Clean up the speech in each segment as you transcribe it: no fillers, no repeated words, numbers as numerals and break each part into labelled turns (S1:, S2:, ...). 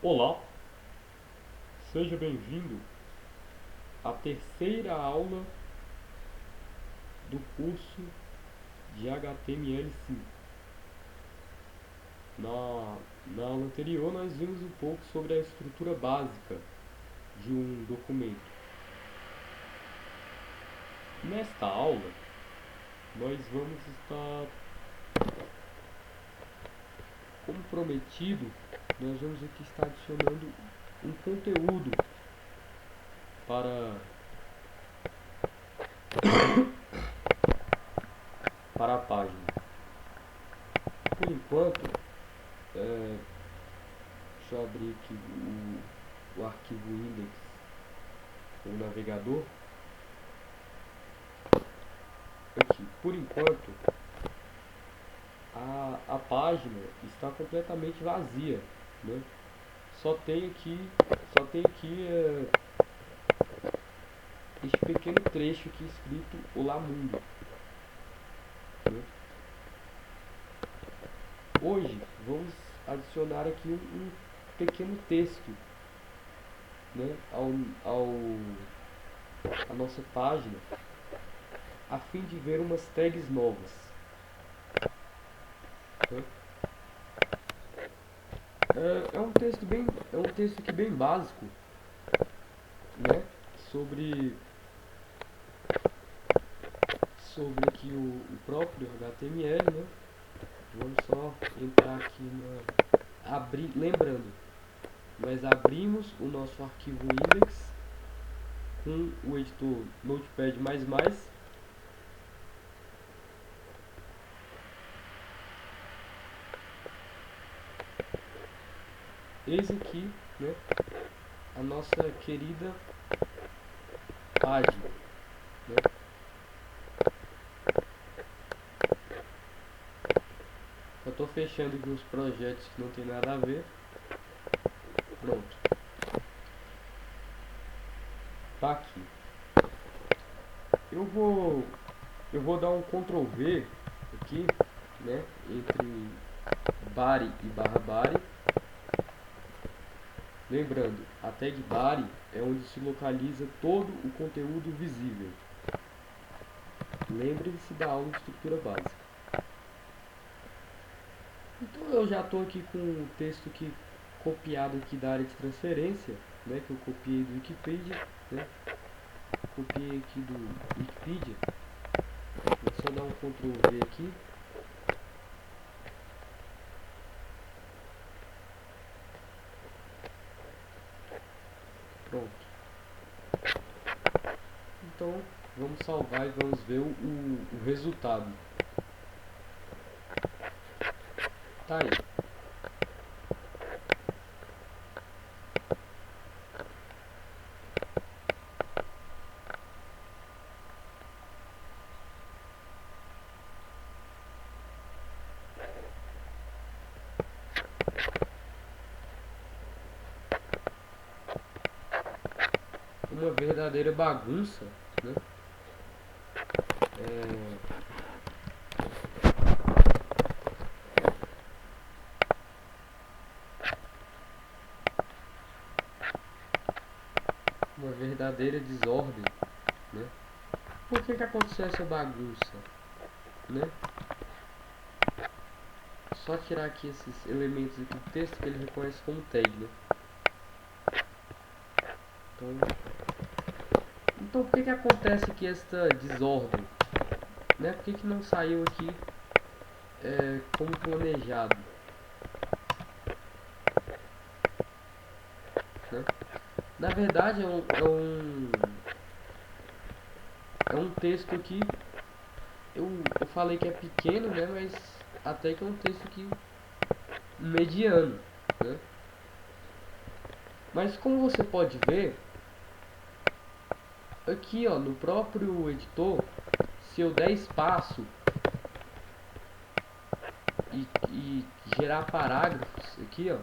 S1: Olá, seja bem-vindo à terceira aula do curso de HTML5. Na aula anterior, nós vimos um pouco sobre a estrutura básica de um documento. Nesta aula, nós vamos estar, como prometido, nós vamos aqui estar adicionando um conteúdo para a página. Por enquanto, deixa eu abrir aqui o arquivo index no navegador. Aqui, por enquanto, a página está completamente vazia, né? Só tem aqui este pequeno trecho aqui escrito Olá Mundo, né? Hoje vamos adicionar aqui um pequeno texto, né, a nossa página, a fim de ver umas tags novas, né? É um texto aqui bem básico, né, sobre aqui o próprio HTML, né? Vamos só entrar aqui lembrando, nós abrimos o nosso arquivo index com o editor Notepad++. Eis aqui, né, a nossa querida página, né? Eu estou fechando aqui os projetos que não tem nada a ver. Pronto. Tá aqui. Eu vou dar um Ctrl V aqui, né, entre body e barra body. Lembrando, a tag body é onde se localiza todo o conteúdo visível. Lembre-se da aula de estrutura básica. Então eu já estou aqui com o texto aqui copiado aqui da área de transferência, né, que eu copiei do Wikipedia, né? Copiei aqui do Wikipedia. Vou só dar um Ctrl V aqui. Pronto. Então vamos salvar e vamos ver o resultado. Tá aí. Uma verdadeira bagunça, né? Uma verdadeira desordem, né? Por que aconteceu essa bagunça, né? Só tirar aqui esses elementos aqui do texto que ele reconhece como tag, né? Então por que acontece aqui esta desordem, né? Por que não saiu aqui como planejado, né? Na verdade é um texto aqui, eu falei que é pequeno, né? Mas até que é um texto aqui mediano, né? Mas como você pode ver aqui, ó, no próprio editor, se eu der espaço e gerar parágrafos aqui, ó,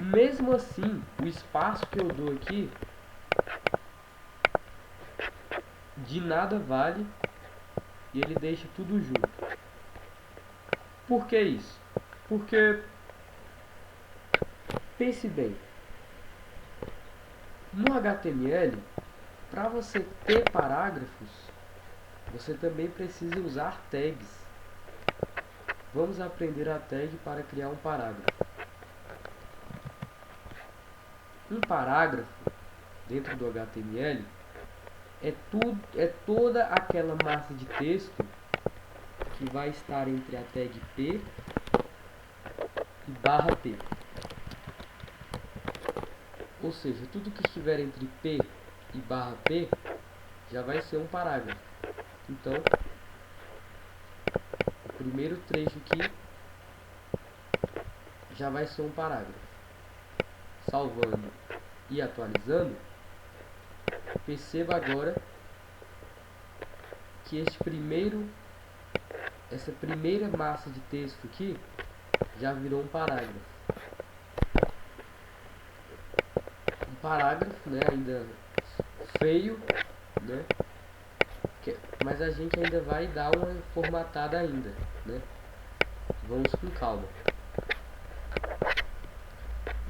S1: mesmo assim o espaço que eu dou aqui de nada vale e ele deixa tudo junto. Por que isso? Porque, pense bem, no HTML, para você ter parágrafos, você também precisa usar tags. Vamos aprender a tag para criar um parágrafo. Um parágrafo dentro do HTML é toda aquela massa de texto que vai estar entre a tag P e barra P. Ou seja, tudo que estiver entre P e barra P já vai ser um parágrafo. Então, o primeiro trecho aqui já vai ser um parágrafo. Salvando e atualizando, perceba agora que essa primeira massa de texto aqui já virou um parágrafo. Um parágrafo, né, ainda feio, né, mas a gente ainda vai dar uma formatada ainda, né. Vamos com calma.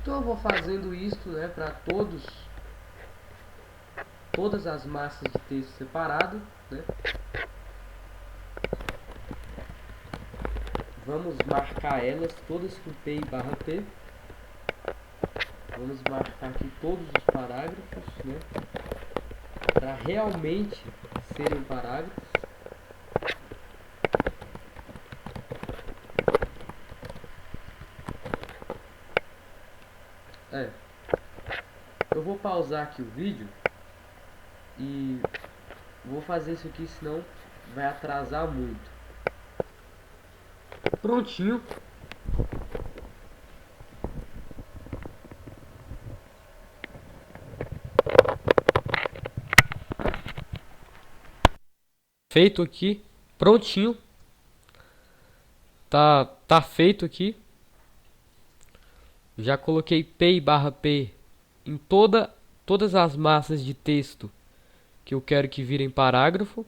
S1: Então eu vou fazendo isso, né, para todas as massas de texto separado, né. Vamos marcar elas todas com P e barra P. Vamos marcar aqui todos os parágrafos, né, para realmente serem parágrafos. Eu vou pausar aqui o vídeo e vou fazer isso aqui, senão vai atrasar muito. Prontinho. Feito aqui, prontinho. Tá feito aqui. Já coloquei P e barra P em todas as massas de texto que eu quero que virem parágrafo.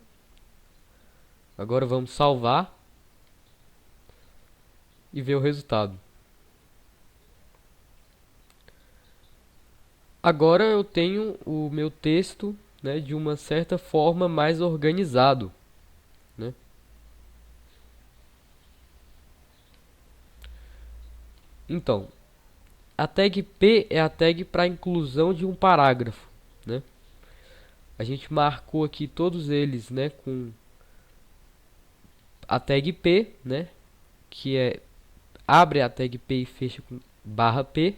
S1: Agora vamos salvar e ver o resultado. Agora eu tenho o meu texto, né, de uma certa forma mais organizado, né? Então, a tag P é a tag para inclusão de um parágrafo, né? A gente marcou aqui todos eles, né, com a tag P, né, que abre a tag P e fecha com barra P.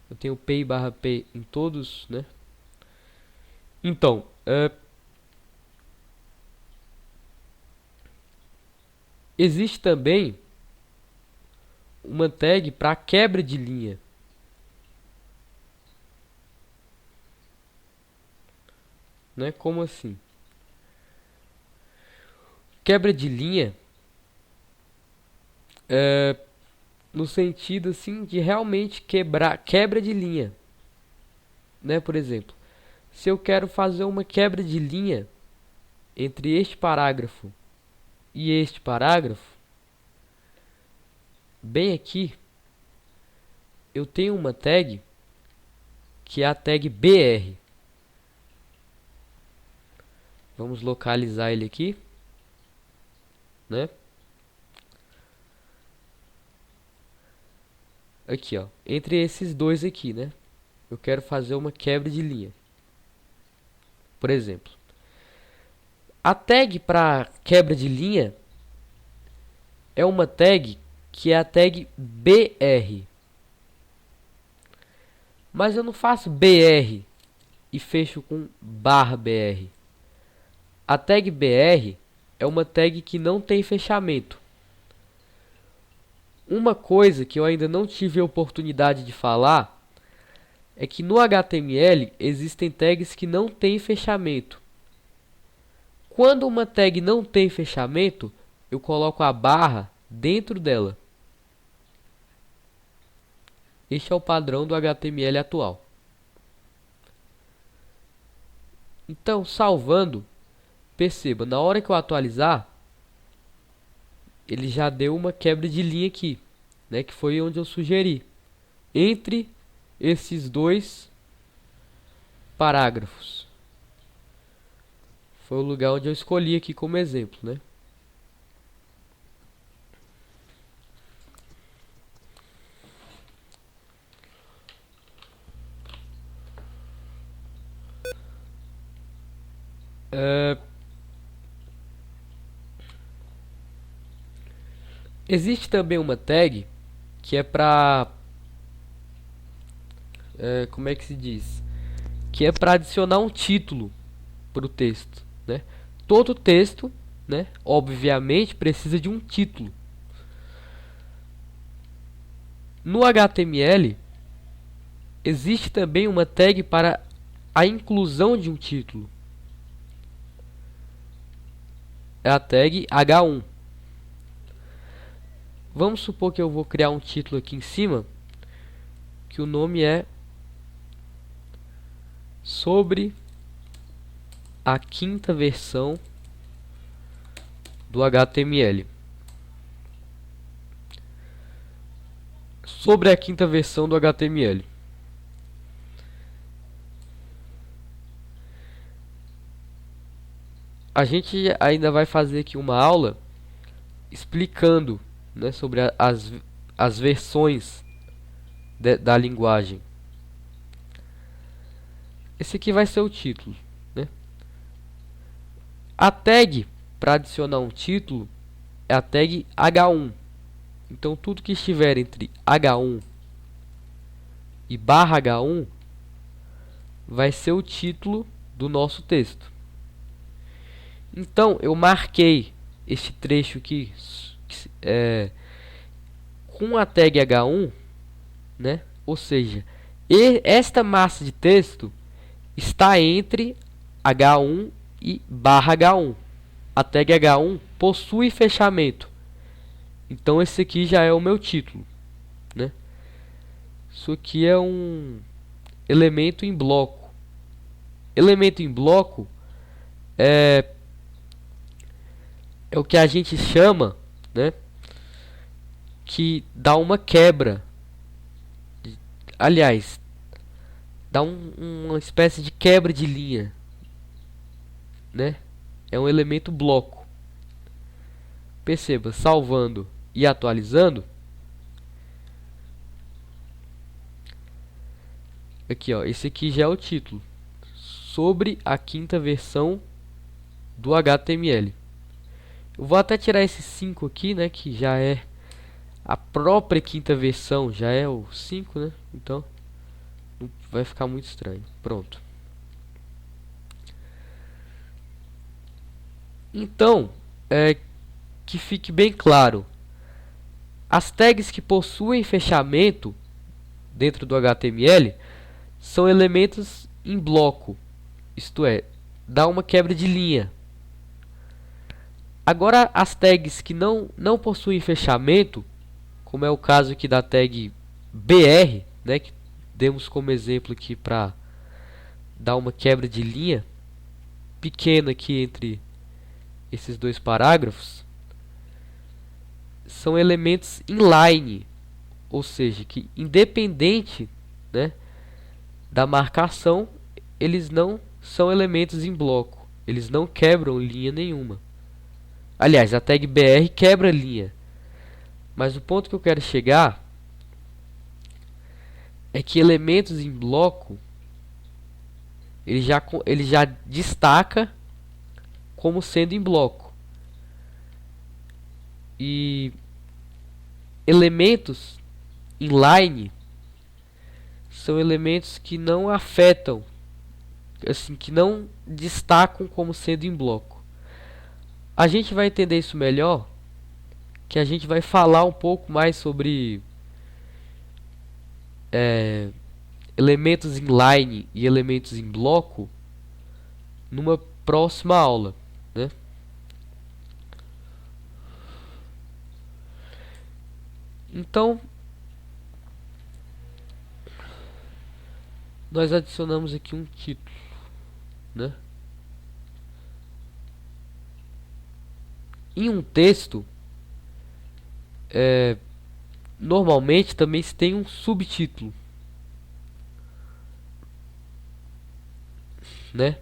S1: Eu tenho P e barra P em todos, né? Então, existe também uma tag para quebra de linha. Né? Como assim? Quebra de linha no sentido assim de realmente quebra de linha, né? Por exemplo, se eu quero fazer uma quebra de linha entre este parágrafo e este parágrafo, bem aqui eu tenho uma tag que é a tag BR. Vamos localizar ele aqui, né? Aqui, ó, entre esses dois aqui, né? Eu quero fazer uma quebra de linha. Por exemplo, a tag para quebra de linha é uma tag que é a tag BR. Mas eu não faço BR e fecho com barra BR. A tag BR é uma tag que não tem fechamento. Uma coisa que eu ainda não tive a oportunidade de falar é que no HTML existem tags que não têm fechamento. Quando uma tag não tem fechamento, eu coloco a barra dentro dela. Este é o padrão do HTML atual. Então, salvando, perceba, na hora que eu atualizar, ele já deu uma quebra de linha aqui, né, que foi onde eu sugeri. Entre esses dois parágrafos. Foi o lugar onde eu escolhi aqui como exemplo, né? Existe também uma tag que é para como é que se diz? Que é para adicionar um título para o texto, né? Todo texto, né, obviamente precisa de um título. No HTML existe também uma tag para a inclusão de um título. É a tag H1. Vamos supor que eu vou criar um título aqui em cima, que o nome é sobre a quinta versão do HTML. Sobre a quinta versão do HTML. A gente ainda vai fazer aqui uma aula explicando, né, sobre as versões da linguagem. Esse aqui vai ser o título, né? A tag para adicionar um título é a tag H1. Então tudo que estiver entre H1 e barra H1 vai ser o título do nosso texto. Então eu marquei este trecho aqui com a tag H1, né? Ou seja, esta massa de texto está entre H1 e barra H1. A tag H1 possui fechamento. Então esse aqui já é o meu título, né? Isso aqui é um elemento em bloco. Elemento em bloco é o que a gente chama, né, que dá uma quebra. Aliás, dá uma espécie de quebra de linha, né? É um elemento bloco. Perceba, salvando e atualizando. Aqui, ó, esse aqui já é o título. Sobre a quinta versão do HTML. Eu vou até tirar esses 5 aqui, né, que já é a própria quinta versão, já é o 5, né? Então não vai ficar muito estranho. Pronto. Então, que fique bem claro, as tags que possuem fechamento dentro do HTML são elementos em bloco, isto é, dá uma quebra de linha. Agora as tags que não possuem fechamento, como é o caso aqui da tag BR, né, que demos como exemplo aqui para dar uma quebra de linha pequena aqui entre esses dois parágrafos, são elementos inline, ou seja, que independente, né, da marcação, eles não são elementos em bloco, eles não quebram linha nenhuma. Aliás, a tag BR quebra linha, mas o ponto que eu quero chegar é que elementos em bloco ele já destaca como sendo em bloco. E elementos inline são elementos que não afetam, assim, que não destacam como sendo em bloco. A gente vai entender isso melhor, que a gente vai falar um pouco mais sobre elementos inline e elementos em bloco numa próxima aula, né? Então, nós adicionamos aqui um título, né? Em um texto, normalmente também se tem um subtítulo, né?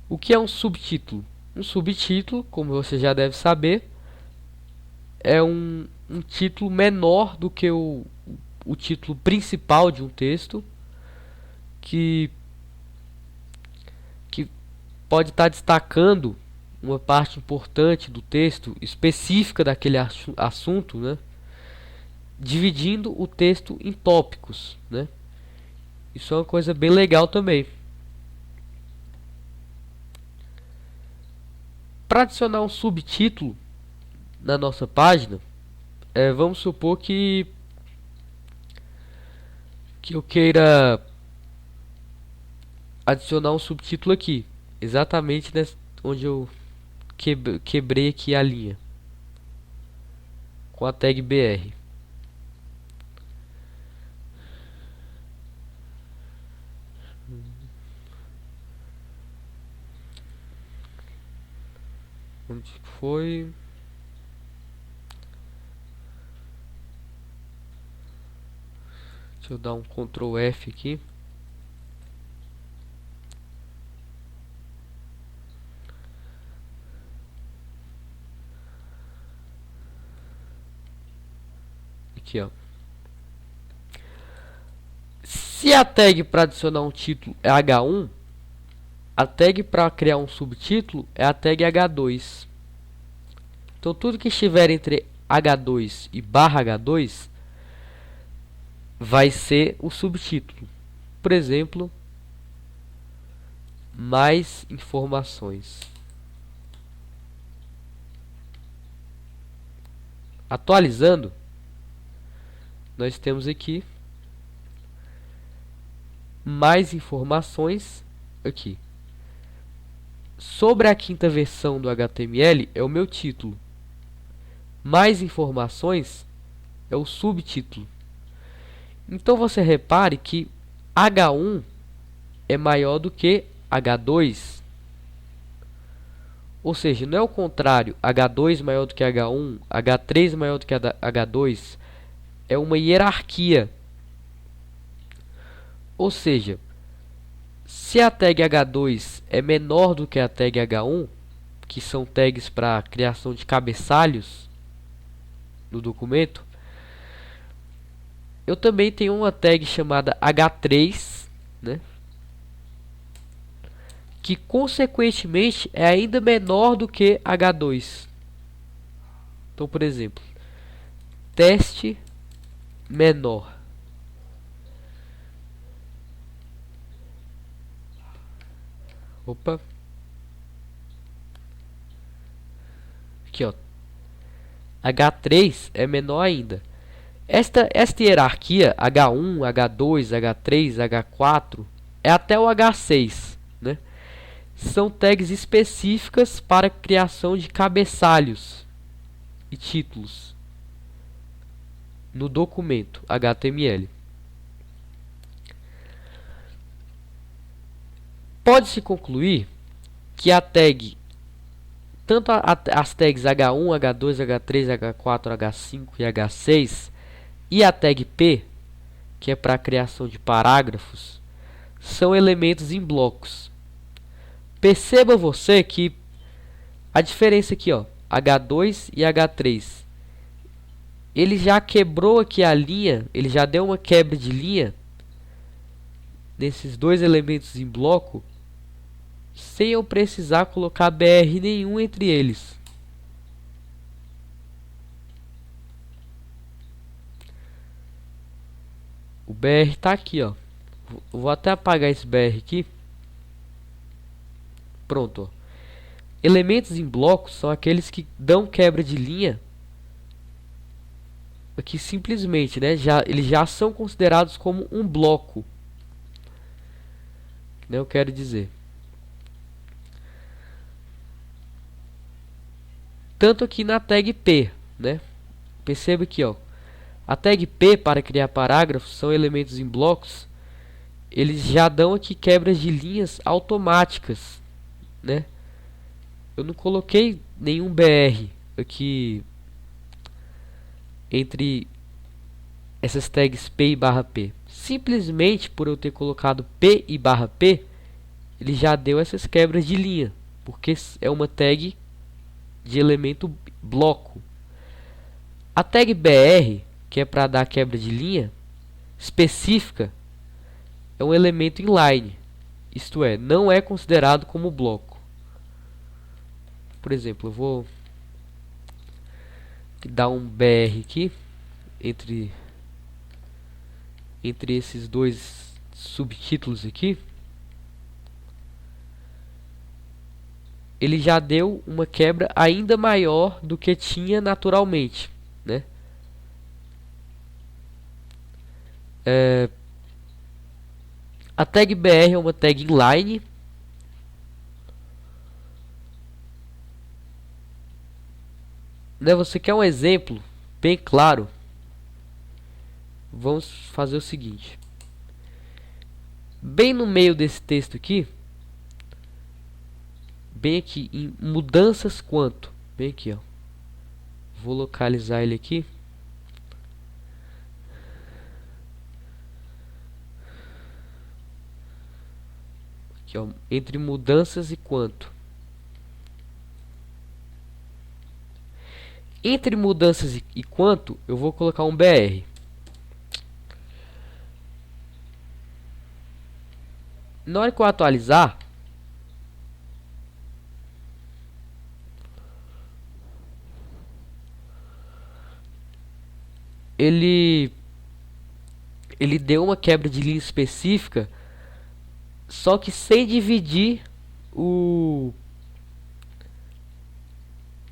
S1: O que é um subtítulo? Um subtítulo, como você já deve saber, é um título menor do que o título principal de um texto, que pode estar destacando uma parte importante do texto, específica daquele assunto, né? Dividindo o texto em tópicos, né? Isso é uma coisa bem legal também. Para adicionar um subtítulo na nossa página, vamos supor que eu queira adicionar um subtítulo aqui, exatamente onde eu quebrei aqui a linha com a tag BR. Onde foi? Deixa eu dar um Ctrl F aqui. Aqui, ó. Se a tag para adicionar um título é H1, a tag para criar um subtítulo é a tag H2. Então tudo que estiver entre H2 e /H2 vai ser o subtítulo. Por exemplo, mais informações. Atualizando, nós temos aqui mais informações aqui. Sobre a quinta versão do HTML é o meu título. Mais informações é o subtítulo. Então você repare que H1 é maior do que H2. Ou seja, não é o contrário, H2 maior do que H1, H3 maior do que H2. É uma hierarquia. Ou seja, se a tag H2 é menor do que a tag H1, que são tags para criação de cabeçalhos no documento, eu também tenho uma tag chamada H3, né? Que consequentemente é ainda menor do que H2. Então, por exemplo, teste menor. Opa. Aqui, ó. H3 é menor ainda. Esta hierarquia H1, H2, H3, H4 é até o H6, né? São tags específicas para criação de cabeçalhos e títulos no documento HTML. Pode-se concluir que a tag, tanto as tags H1, H2, H3, H4, H5 e H6 e a tag P, que é para a criação de parágrafos, são elementos em blocos. Perceba você que a diferença aqui, ó, H2 e H3, ele já quebrou aqui a linha, ele já deu uma quebra de linha nesses dois elementos em bloco, sem eu precisar colocar BR nenhum entre eles. O BR está aqui, ó. Vou até apagar esse BR aqui. Pronto, ó. Elementos em blocos são aqueles que dão quebra de linha, que simplesmente, né, eles já são considerados como um bloco, né, eu quero dizer. Tanto aqui na tag P, né? Perceba aqui, ó. A tag P para criar parágrafos são elementos em blocos. Eles já dão aqui quebras de linhas automáticas, né? Eu não coloquei nenhum BR aqui entre essas tags P e barra P? Simplesmente por eu ter colocado P e barra P, ele já deu essas quebras de linha, porque é uma tag de elemento bloco. A tag BR, que é para dar quebra de linha específica, é um elemento inline, isto é, não é considerado como bloco. Por exemplo, eu vou dar um BR aqui entre esses dois subtítulos aqui. Ele já deu uma quebra ainda maior do que tinha naturalmente, né? A tag BR é uma tag inline. Né, você quer um exemplo bem claro? Vamos fazer o seguinte. Bem no meio desse texto aqui, bem aqui em mudanças quanto, bem aqui, ó. Vou localizar ele aqui. Aqui, ó, entre mudanças e quanto. Entre mudanças e quanto, eu vou colocar um BR. Na hora que eu atualizar, ele deu uma quebra de linha específica, só que sem dividir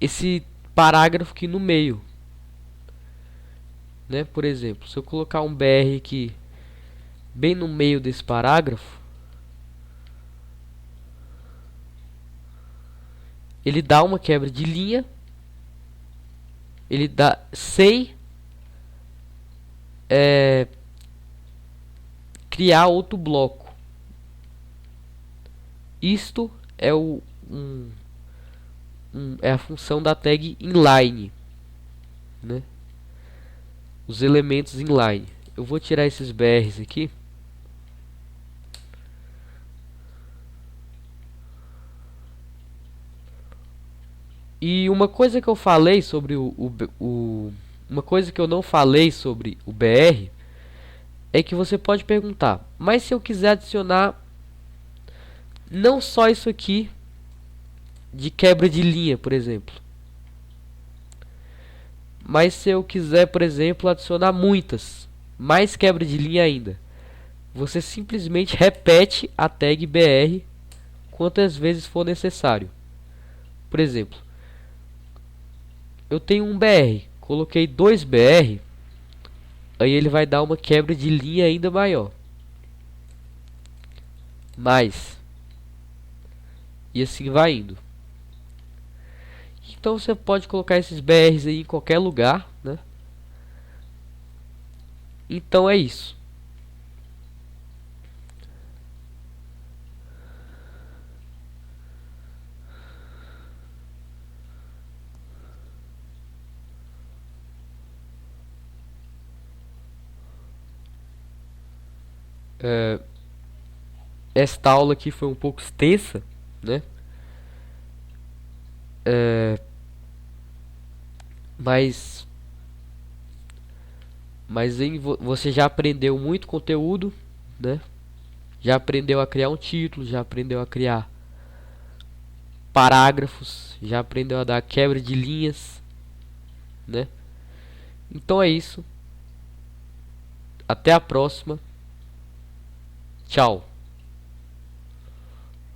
S1: esse parágrafo aqui no meio, né? Por exemplo, se eu colocar um BR aqui bem no meio desse parágrafo, ele dá uma quebra de linha, ele dá sem criar outro bloco. Isto é é a função da tag inline, né? Os elementos inline. Eu vou tirar esses BRs aqui. E uma coisa que eu falei sobre uma coisa que eu não falei sobre o BR é que você pode perguntar, mas se eu quiser adicionar não só isso aqui de quebra de linha, por exemplo, mas se eu quiser, por exemplo, adicionar mais quebra de linha ainda, você simplesmente repete a tag BR quantas vezes for necessário. Por exemplo, eu tenho um BR, coloquei 2 BR, aí ele vai dar uma quebra de linha ainda maior. E assim vai indo. Então você pode colocar esses BRs aí em qualquer lugar, né? Então é isso. Esta aula aqui foi um pouco extensa, né? Mas você já aprendeu muito conteúdo, né? Já aprendeu a criar um título, já aprendeu a criar parágrafos, já aprendeu a dar quebra de linhas, né? Então é isso. Até a próxima. Tchau.